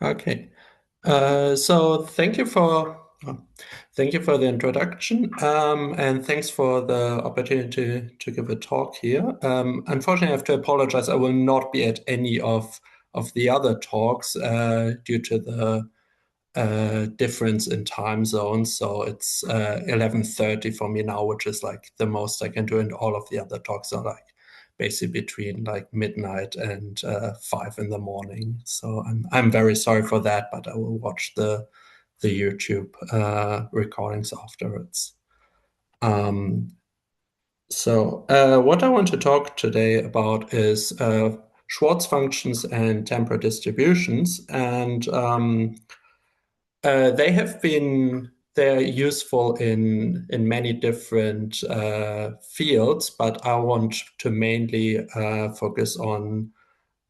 Okay. So thank you for the introduction, and thanks for the opportunity to give a talk here. Unfortunately, I have to apologize. I will not be at any of the other talks due to the difference in time zones. So it's 11:30 for me now, which is like the most I can do, and all of the other talks are like basically between like midnight and 5 in the morning. So I'm very sorry for that, but I will watch the YouTube recordings afterwards. Um, what I want to talk today about is Schwartz functions and temporal distributions, and they're useful in many different fields, but I want to mainly focus on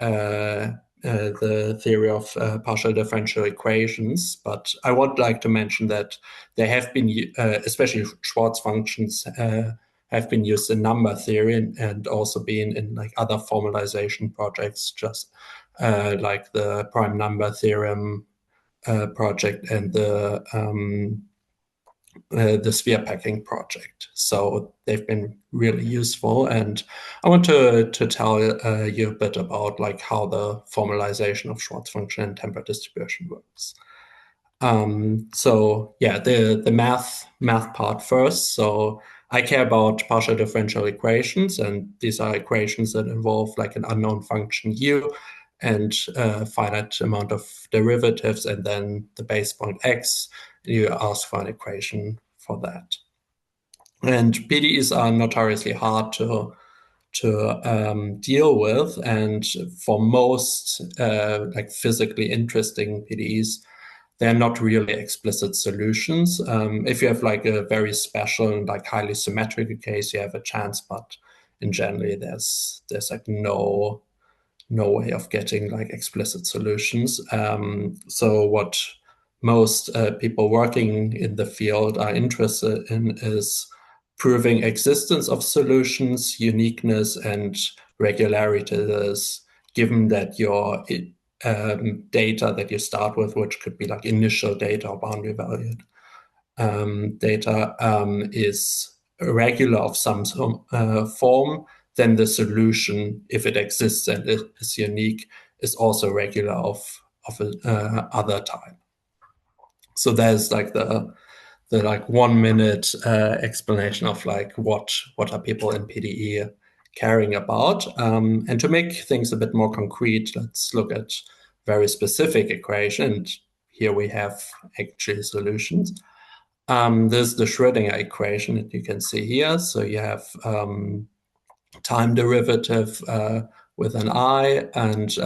the theory of partial differential equations. But I would like to mention that there have been, especially Schwartz functions, have been used in number theory and also been in like other formalization projects, just like the prime number theorem project and the sphere packing project. So they've been really useful, and I want to tell you a bit about like how the formalization of Schwartz function and temporal distribution works. So yeah, the math part first. So I care about partial differential equations, and these are equations that involve like an unknown function u and a finite amount of derivatives, and then the base point x. You ask for an equation for that. And PDEs are notoriously hard to deal with, and for most like physically interesting PDEs, they're not really explicit solutions. If you have like a very special and like highly symmetric case, you have a chance, but in general, there's like no way of getting like explicit solutions. So what most people working in the field are interested in is proving existence of solutions, uniqueness, and regularities, given that your data that you start with, which could be like initial data or boundary valued data, is regular of some form, then the solution, if it exists and it is unique, is also regular of other type. So there's like the like 1 minute explanation of like what are people in PDE caring about. And to make things a bit more concrete, let's look at very specific equations. Here we have actually solutions. There's the Schrödinger equation that you can see here. So you have time derivative with an I, and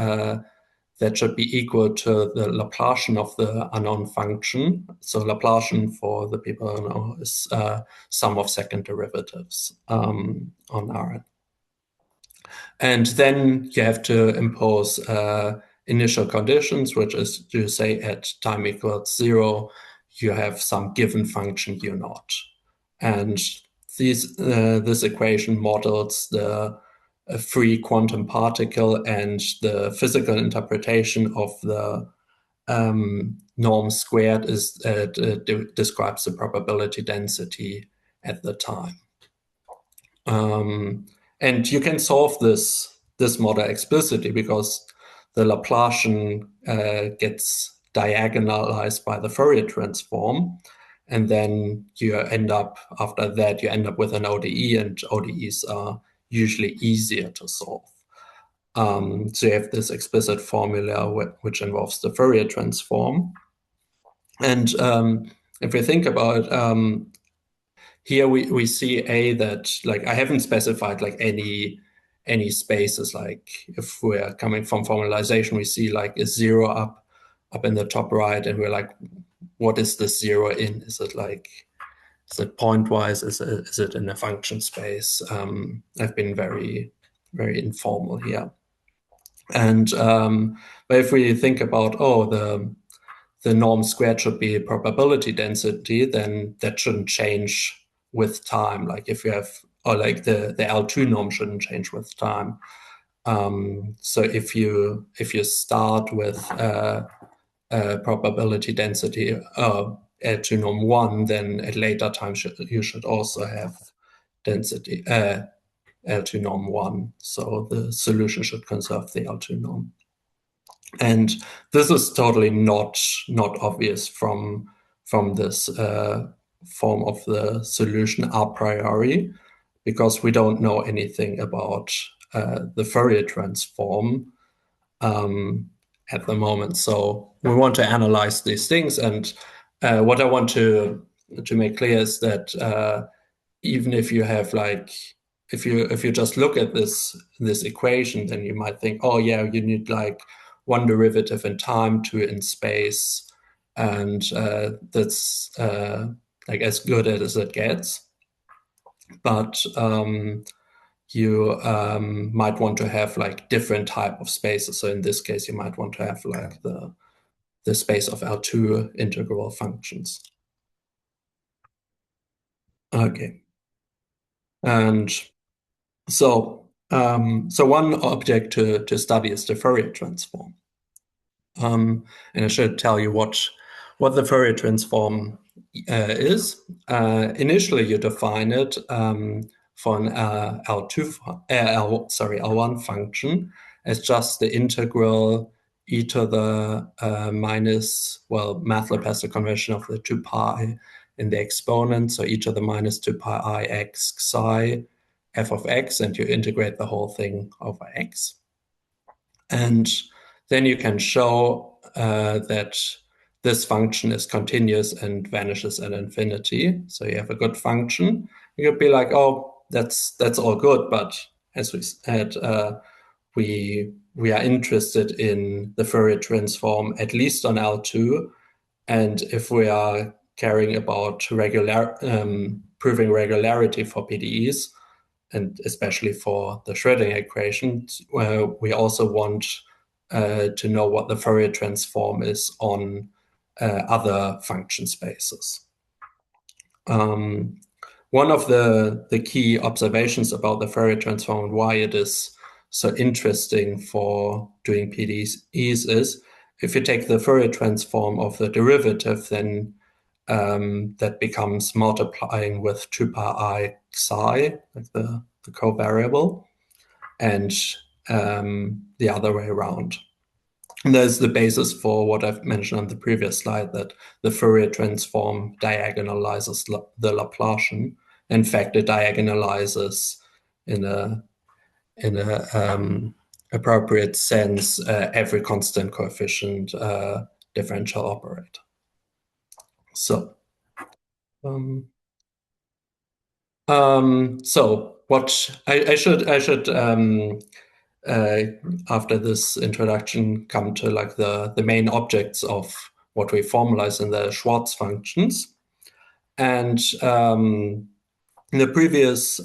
that should be equal to the Laplacian of the unknown function. So Laplacian, for the people who know, is sum of second derivatives on Rn. And then you have to impose initial conditions, which is to say at time equals 0, you have some given function u naught. And this equation models the free quantum particle, and the physical interpretation of the norm squared is describes the probability density at the time. And you can solve this model explicitly because the Laplacian gets diagonalized by the Fourier transform, and then you end up with an ODE, and ODEs are usually easier to solve. So you have this explicit formula which involves the Fourier transform. And if we think about here we see that like I haven't specified like any spaces. Like if we're coming from formalization, we see like a 0 up in the top right, and we're like, what is this 0 in? Is it pointwise? Is it in a function space? I've been very informal here. And but if we think about the norm squared should be probability density, then that shouldn't change with time. Like if you have, or like the L2 norm shouldn't change with time. So if you start with probability density L2 norm 1, then at later time you should also have density L2 norm 1. So the solution should conserve the L2 norm. And this is totally not obvious from this form of the solution a priori, because we don't know anything about the Fourier transform at the moment. So we want to analyze these things. And what I want to make clear is that even if you have like, if you just look at this equation, then you might think, oh yeah, you need like one derivative in time, two in space, and that's like as good as it gets. But you might want to have like different type of spaces. So in this case, you might want to have like the space of L2 integral functions. Okay. And so one object to study is the Fourier transform. And I should tell you what the Fourier transform is. Initially, you define it for an L1 function as just the integral e to the minus, well, MATLAB has the convention of the 2 pi in the exponent, so e to the minus 2 pi I x psi f of x, and you integrate the whole thing over x. And then you can show that this function is continuous and vanishes at infinity. So you have a good function. You could be like, oh, that's all good, but as we said, we are interested in the Fourier transform at least on L2, and if we are caring about proving regularity for PDEs, and especially for the Schrödinger equation, we also want to know what the Fourier transform is on other function spaces. One of the key observations about the Fourier transform and why it is so interesting for doing PDEs is if you take the Fourier transform of the derivative, then that becomes multiplying with 2 pi I psi, like the covariable, and the other way around. And there's the basis for what I've mentioned on the previous slide, that the Fourier transform diagonalizes the Laplacian. In fact, it diagonalizes in a appropriate sense every constant coefficient differential operator. So, so what I should after this introduction come to like the main objects of what we formalize in the Schwartz functions. And in the previous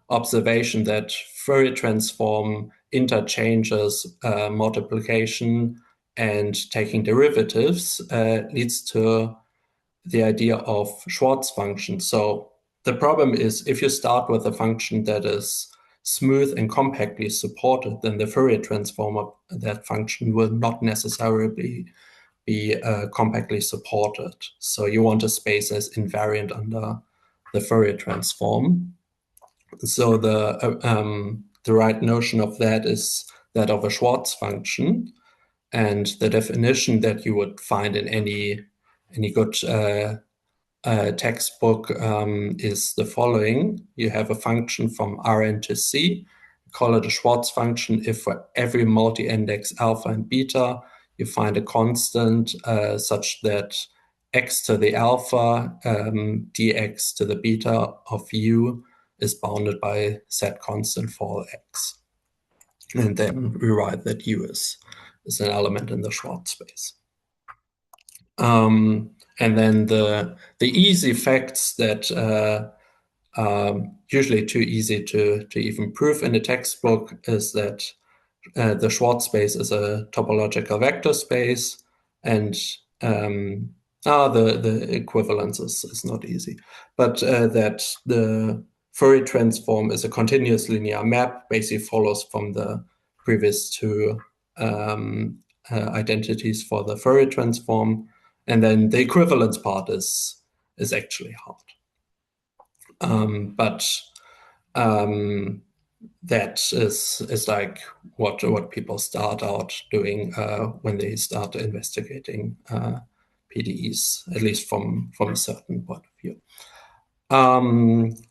observation that Fourier transform interchanges multiplication and taking derivatives leads to the idea of Schwartz functions. So the problem is if you start with a function that is smooth and compactly supported, then the Fourier transform of that function will not necessarily be compactly supported. So you want a space as invariant under the Fourier transform. So the right notion of that is that of a Schwartz function, and the definition that you would find in any good textbook is the following. You have a function from Rn to C, call it a Schwartz function if for every multi-index alpha and beta you find a constant such that x to the alpha dx to the beta of u is bounded by set constant for all x. And then we write that u is an element in the Schwartz space. And then the easy facts that usually too easy to even prove in a textbook is that the Schwartz space is a topological vector space, and the equivalence is not easy, but that the Fourier transform is a continuous linear map, basically follows from the previous two identities for the Fourier transform, and then the equivalence part is actually hard. But that is like what people start out doing when they start investigating PDEs, at least from a certain point of view.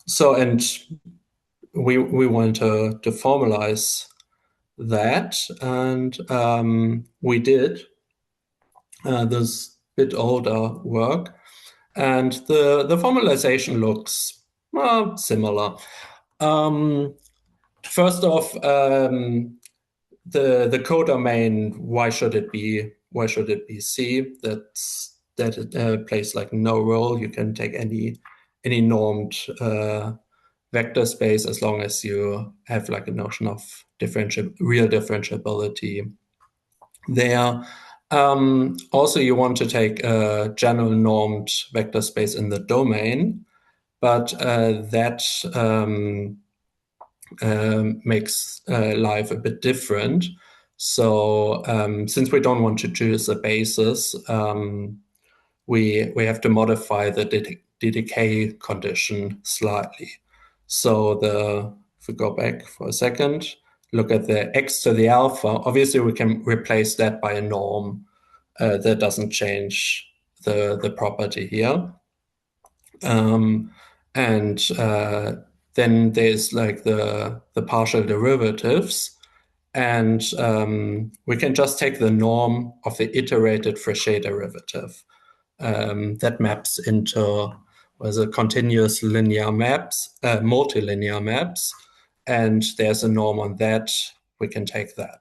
So, and we want to formalize that, and we did this bit older work, and the formalization looks similar. First off, the codomain, why should it be C? That plays like no role. You can take any normed vector space as long as you have like a notion of real differentiability there. Also, you want to take a general normed vector space in the domain, but that makes life a bit different. So since we don't want to choose a basis, we have to modify the decay condition slightly. So if we go back for a second, look at the x to the alpha. Obviously, we can replace that by a norm that doesn't change the property here. Then there's like the partial derivatives, and we can just take the norm of the iterated Fréchet derivative that maps into continuous linear maps, multilinear maps, and there's a norm on that. We can take that,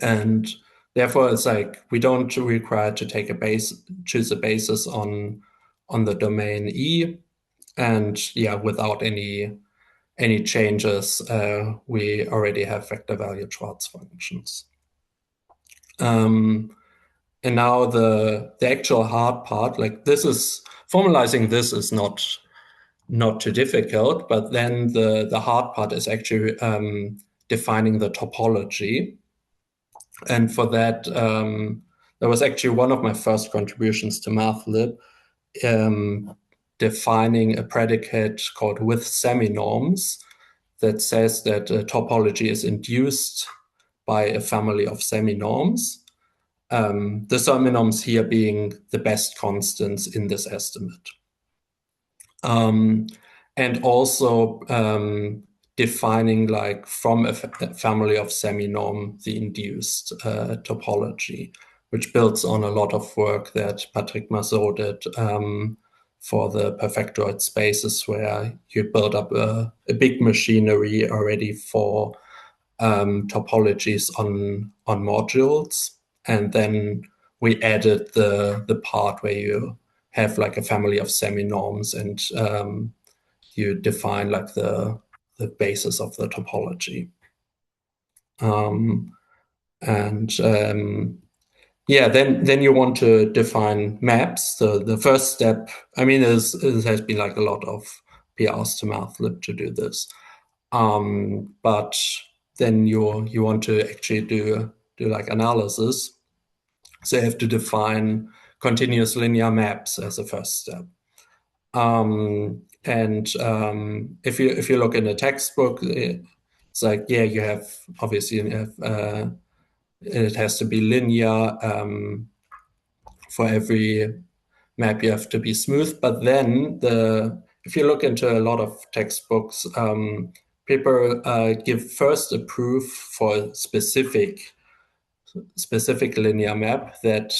and therefore it's like we don't require to take choose a basis on the domain E. And yeah, without any changes, we already have vector valued Schwartz functions. And now the actual hard part, like formalizing this is not too difficult, but then the hard part is actually defining the topology. And for that, that was actually one of my first contributions to MathLib, defining a predicate called with seminorms that says that a topology is induced by a family of seminorms. The seminorms here being the best constants in this estimate. And also defining like from a family of seminorm the induced topology, which builds on a lot of work that Patrick Mazot did for the perfectoid spaces, where you build up a big machinery already for topologies on modules, and then we added the part where you have like a family of seminorms, and you define like the basis of the topology. Yeah, then you want to define maps. So the first step, I mean, it has been like a lot of PRs to MathLib to do this, but then you want to actually do like analysis. So you have to define continuous linear maps as a first step. If you look in the textbook, it's like, yeah, you have it has to be linear. For every map, you have to be smooth. But then if you look into a lot of textbooks, people give first a proof for a specific linear map that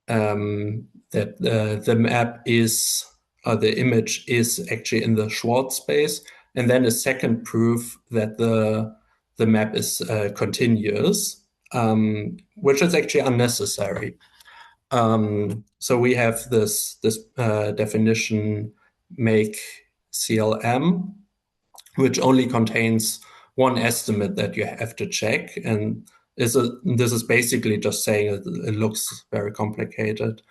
the map is, the image is actually in the Schwartz space, and then a second proof that the map is continuous, which is actually unnecessary. So we have this definition make CLM, which only contains one estimate that you have to check, and this is basically just saying it looks very complicated,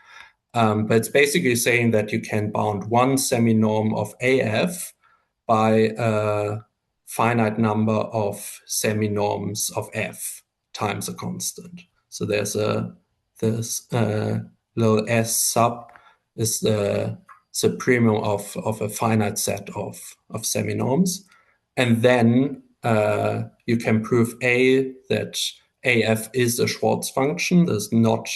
but it's basically saying that you can bound one seminorm of AF by a finite number of seminorms of F. times a constant. So there's this little s sub is the supremum of a finite set of seminorms. And then you can prove A, that AF is a Schwartz function. That's not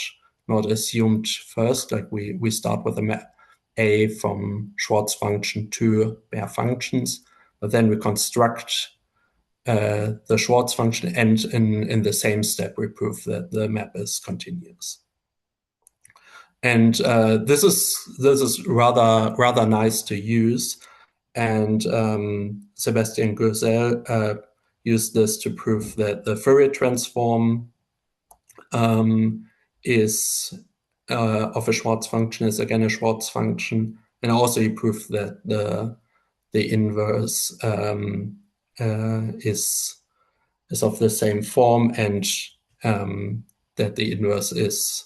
assumed first. Like we start with a map A from Schwartz function to bare functions, but then we construct the Schwartz function, and in the same step we prove that the map is continuous. And this is rather nice to use. And Sebastian Gursel used this to prove that the Fourier transform is of a Schwartz function is again a Schwartz function, and also he proved that the inverse is of the same form, and that the inverse is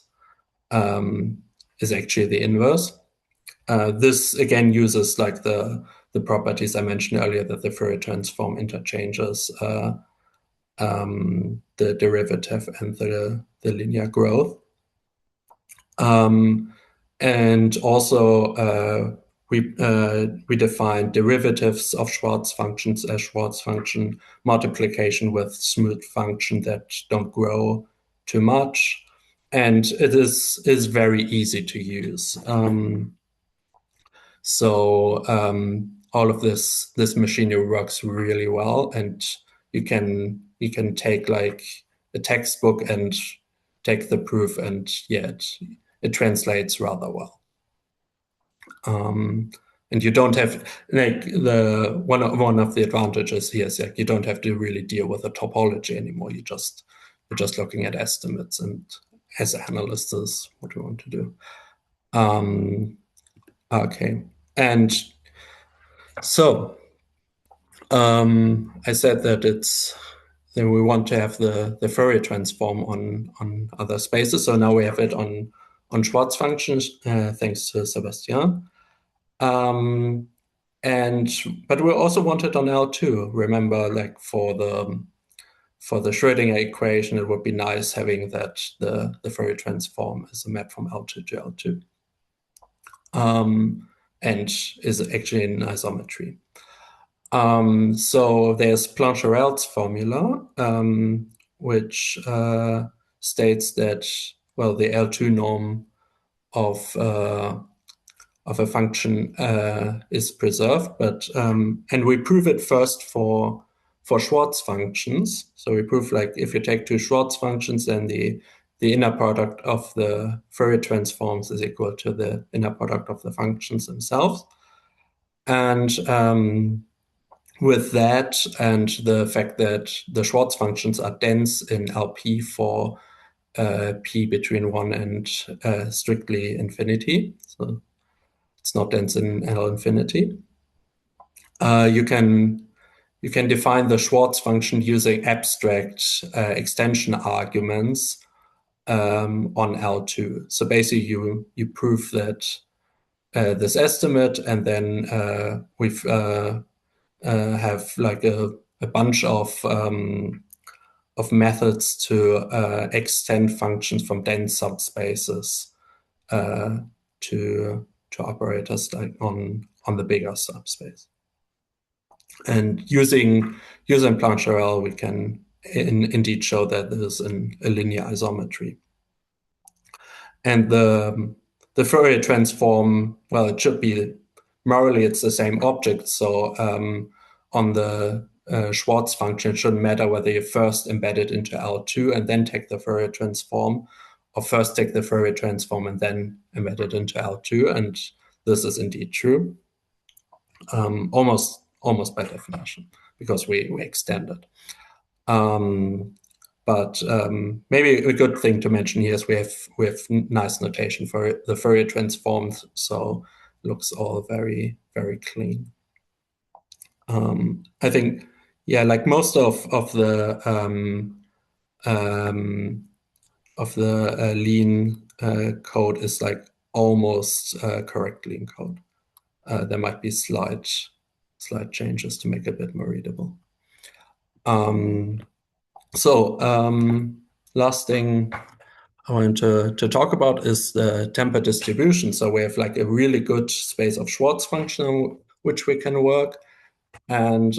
actually the inverse. This again uses like the properties I mentioned earlier, that the Fourier transform interchanges the derivative and the linear growth. And also we define derivatives of Schwartz functions as Schwartz function multiplication with smooth function that don't grow too much. And it is very easy to use. So all of this machinery works really well, and you can take like a textbook and take the proof, and yeah, it translates rather well. And you don't have like one of the advantages here is like you don't have to really deal with the topology anymore. You're just looking at estimates, and as analysts is what we want to do. Okay, and so I said that we want to have the Fourier transform on other spaces. So now we have it on Schwartz functions, thanks to Sebastian. But we also want it on L2. Remember, like for the Schrödinger equation, it would be nice having that the Fourier transform is a map from L2 to L2. And is actually in isometry. So there's Plancherel's formula, which states that, well, the L2 norm of a function is preserved, but and we prove it first for Schwartz functions. So we prove, like, if you take two Schwartz functions, then the inner product of the Fourier transforms is equal to the inner product of the functions themselves. And with that, and the fact that the Schwartz functions are dense in LP for P between 1 and strictly infinity, so it's not dense in L infinity, you can define the Schwartz function using abstract extension arguments on L2. So basically you prove that this estimate, and then we've have like a bunch of methods to extend functions from dense subspaces to operators like on the bigger subspace. And using Plancherel, we can indeed show that there's a linear isometry. And the Fourier transform, well, it should be, morally it's the same object. So on the Schwartz function, it shouldn't matter whether you first embed it into L2 and then take the Fourier transform, or first take the Fourier transform and then embed it into L2. And this is indeed true, almost by definition, because we extend it. But maybe a good thing to mention here is we have nice notation for the Fourier transforms, so it looks all very, very clean. I think, yeah, like most of the lean code is like almost correct lean code. There might be slight changes to make it a bit more readable. So last thing I want to talk about is the temper distribution. So we have like a really good space of Schwartz function which we can work. And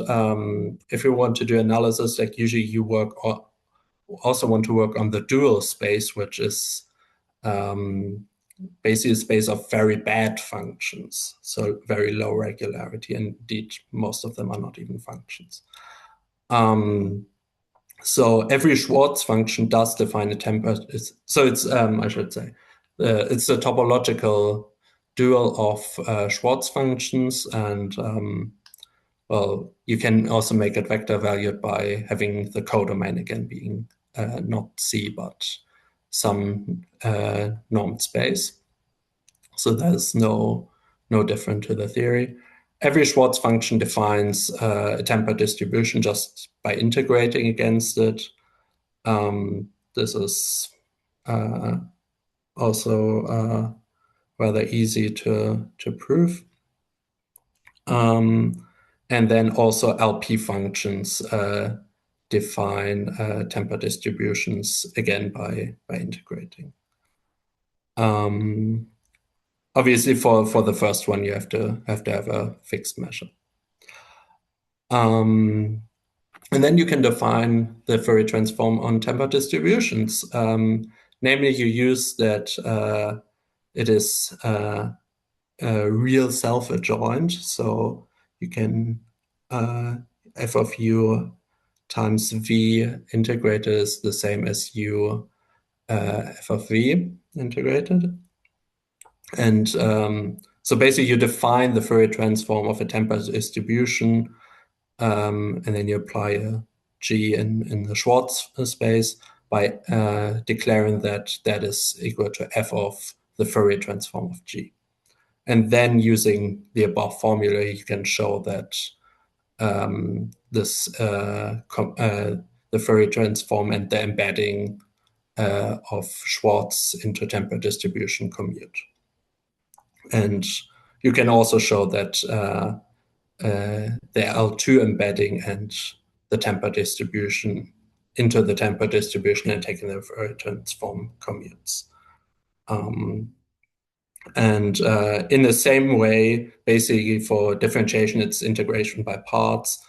if you want to do analysis, like usually you also want to work on the dual space, which is basically a space of very bad functions, so very low regularity. Indeed, most of them are not even functions. So every Schwartz function does define a temper. So it's, I should say, it's a topological dual of Schwartz functions. And well, you can also make it vector valued by having the codomain again being not C, but some normed space. So there's no different to the theory. Every Schwartz function defines a temper distribution just by integrating against it. This is also rather easy to prove. And then also LP functions define temper distributions again by integrating. Obviously, for the first one, you have to have a fixed measure. And then you can define the Fourier transform on temper distributions. Namely, you use that it is real self-adjoint. So you can f of u times v integrated is the same as u f of v integrated. And so basically you define the Fourier transform of a temper distribution, and then you apply a g in the Schwartz space by declaring that that is equal to f of the Fourier transform of g. And then using the above formula, you can show that the Fourier transform and the embedding of Schwartz into temper distribution commute. And you can also show that the L2 embedding and the temper distribution into the temper distribution and taking the Fourier transform commutes. And in the same way, basically for differentiation, it's integration by parts.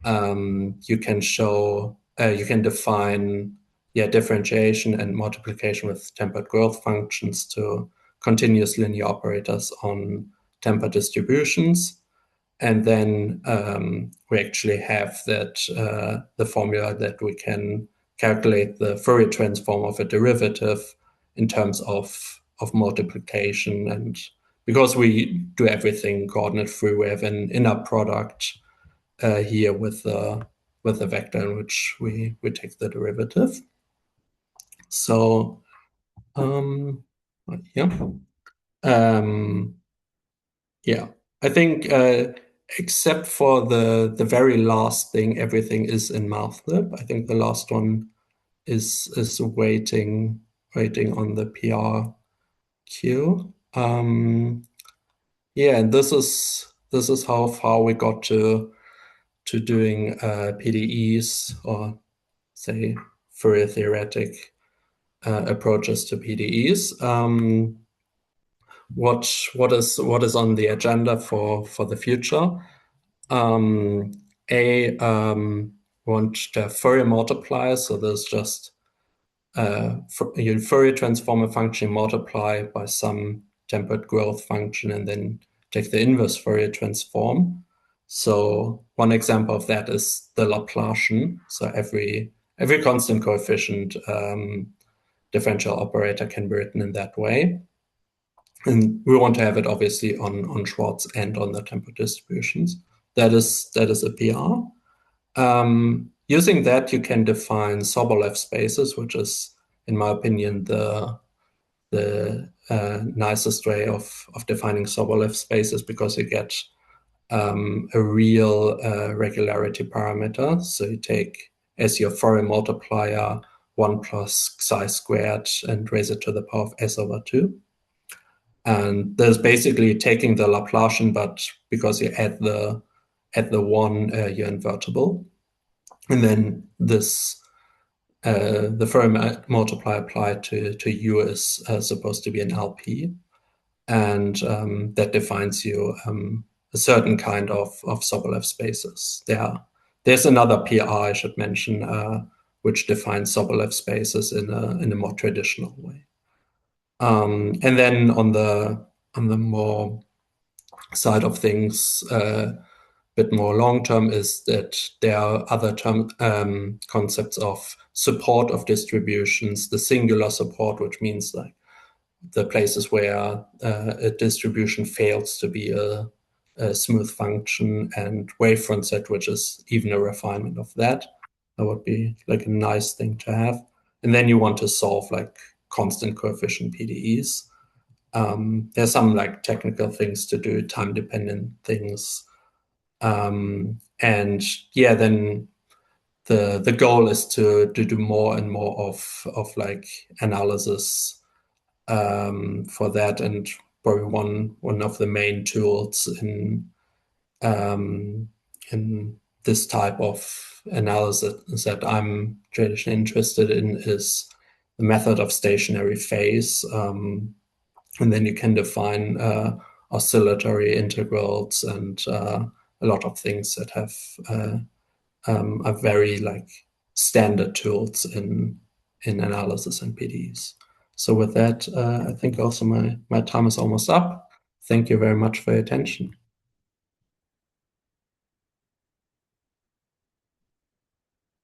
You can show, you can define differentiation and multiplication with tempered growth functions to continuous linear operators on temper distributions. And then we actually have that the formula that we can calculate the Fourier transform of a derivative in terms of multiplication. And because we do everything coordinate free, we have an inner product here with the vector in which we take the derivative. So yeah, I think except for the very last thing, everything is in MathLib. I think the last one is waiting on the PRQ. Yeah, and this is how far we got to doing PDEs, or say Fourier theoretic approaches to PDEs. What is on the agenda for the future? Want to have Fourier multipliers, so there's just you Fourier transform a function, multiply by some tempered growth function, and then take the inverse Fourier transform. So one example of that is the Laplacian. So every constant coefficient differential operator can be written in that way. And we want to have it obviously on Schwartz and on the temper distributions. That is a PR. Using that, you can define Sobolev spaces, which is, in my opinion, the nicest way of defining Sobolev spaces, because you get a real regularity parameter. So you take as your Fourier multiplier 1 plus psi squared and raise it to the power of s over 2. And there's basically taking the Laplacian, but because you add the 1, you're invertible. And then this the Fourier multiplier applied to U is supposed to be an LP, and that defines you a certain kind of Sobolev spaces. There's another PR I should mention, which defines Sobolev spaces in a more traditional way. And then on the more side of things, bit more long term, is that there are other concepts of support of distributions, the singular support, which means like the places where a distribution fails to be a smooth function, and wavefront set, which is even a refinement of that. That would be like a nice thing to have. And then you want to solve like constant coefficient PDEs. There's some like technical things to do, time-dependent things. And yeah, then the goal is to do more and more of like analysis for that, and probably one of the main tools in this type of analysis that I'm traditionally interested in is the method of stationary phase. And then you can define oscillatory integrals and a lot of things that have are very like standard tools in analysis and PDEs. So with that, I think also my time is almost up. Thank you very much for your attention.